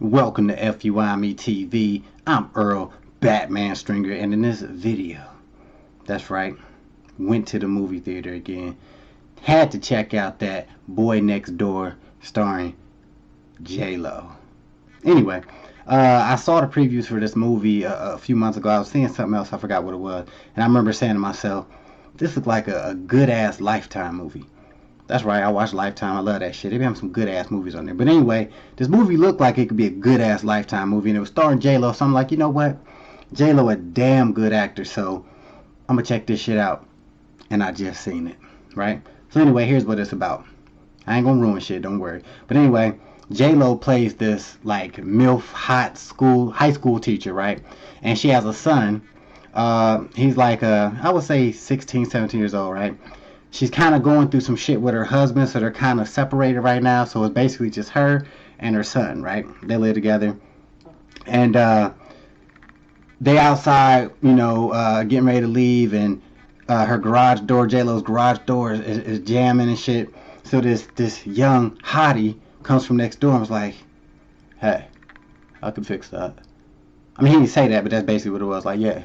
Welcome to FUIMETV. I'm Earl Batman Stringer, and in this video, that's right, went to the movie theater again. Had to check out that Boy Next Door starring J-Lo. Anyway, I saw the previews for this movie a few months ago. I was seeing something else, I forgot what it was, and I remember saying to myself, this looks like a good-ass Lifetime movie. That's right, I watch Lifetime. I love that shit. They be having some good-ass movies on there. But anyway, this movie looked like it could be a good-ass Lifetime movie, and it was starring J-Lo, so I'm like, you know what? J-Lo a damn good actor, so I'm gonna check this shit out. And I just seen it, right? So anyway, here's what it's about. I ain't gonna ruin shit, don't worry. But anyway, J-Lo plays this, like, MILF high school teacher, right? And she has a son. He's like, I would say 16, 17 years old, right? She's kind of going through some shit with her husband, so they're kind of separated right now. So it's basically just her and her son, right? They live together. And they outside, getting ready to leave, and her garage door, J-Lo's garage door is jamming and shit. So this young hottie comes from next door and was like, hey, I can fix that. I mean, he didn't say that, but that's basically what it was. Like, yeah,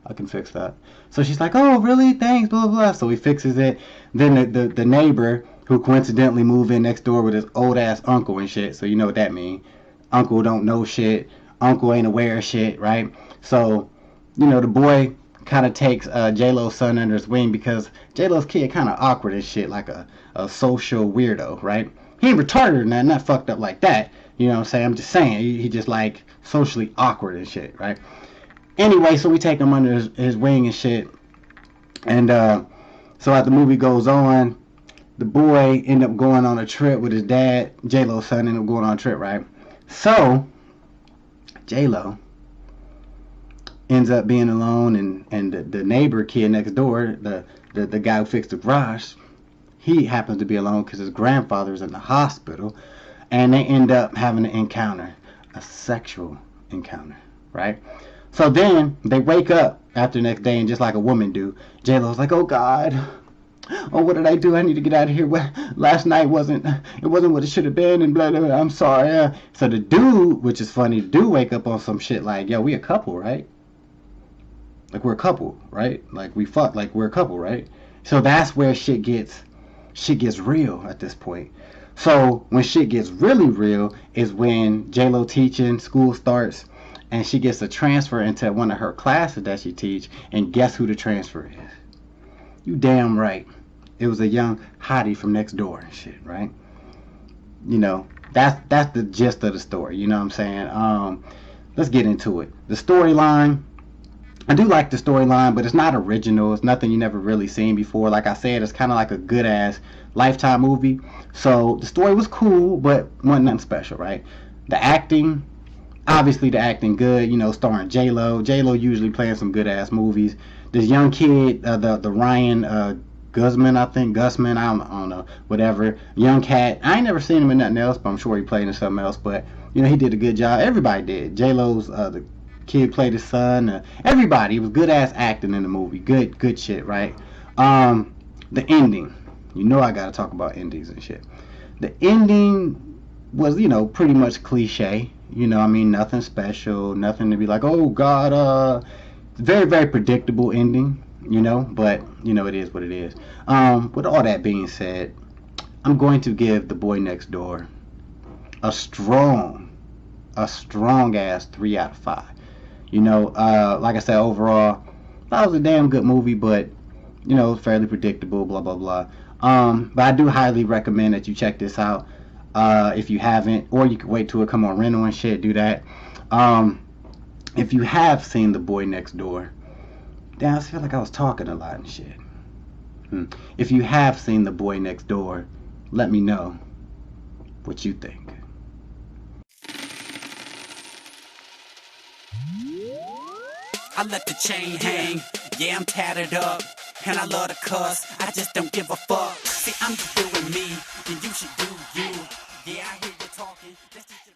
I can fix that. So she's like, oh, really? Thanks, blah, blah, blah. So he fixes it. Then the neighbor, who coincidentally moved in next door with his old-ass uncle and shit, so you know what that means. Uncle don't know shit. Uncle ain't aware of shit, right? So, the boy kind of takes J-Lo's son under his wing because J-Lo's kid kind of awkward and shit, like a social weirdo, right? He ain't retarded or nothing, not fucked up like that. You know what I'm saying? I'm just saying, he just, like, socially awkward and shit, right? Anyway, so we take him under his wing and shit. And so as the movie goes on, the boy end up going on a trip with his dad. J-Lo's son ended up going on a trip, right? So J-Lo ends up being alone, and the neighbor kid next door, the guy who fixed the garage, he happens to be alone because his grandfather's in the hospital, and they end up having an encounter, a sexual encounter, right? So then they wake up after the next day, and just like a woman do, J-Lo's like, oh God, oh, what did I do? I need to get out of here. Last night wasn't what it should have been, and blah, blah, blah. I'm sorry. So the dude, which is funny, the dude wake up on some shit like, yo, we a couple, right? Like, we're a couple, right? Like, we fuck, like, we're a couple, right? So that's where shit gets real at this point. So when shit gets really real is when J-Lo teaching, school starts, and she gets a transfer into one of her classes that she teach, and guess who the transfer is? You damn right. It was a young hottie from next door and shit, right? That's the gist of the story, you know what I'm saying? Let's get into it. The storyline, I do like the storyline, but it's not original. It's nothing you never really seen before. Like I said, it's kind of like a good-ass Lifetime movie. So the story was cool, but wasn't nothing special, right? The acting, obviously the acting good, starring J-Lo. J-Lo usually playing some good-ass movies. This young kid, the Ryan Guzman, I think, Guzman, I don't know, whatever. Young cat. I ain't never seen him in nothing else, but I'm sure he played in something else. But, he did a good job. Everybody did. J-Lo's, the kid played his son. Everybody. It was good-ass acting in the movie. Good shit, right? The ending. I gotta talk about endings and shit. The ending was, pretty much cliche. Nothing special, nothing to be like, oh God, very, very predictable ending, but, it is what it is. With all that being said, I'm going to give The Boy Next Door a strong ass 3 out of 5. Like I said, overall, that was a damn good movie, but, fairly predictable, blah, blah, blah. But I do highly recommend that you check this out. If you haven't, or you can wait till it come on rental and shit, do that. If you have seen The Boy Next Door, damn, I feel like I was talking a lot and shit. If you have seen The Boy Next Door, let me know what you think. I let the chain hang, yeah, I'm tatted up, and I love to cuss, I just don't give a fuck. See, I'm just doing me, and you should do you.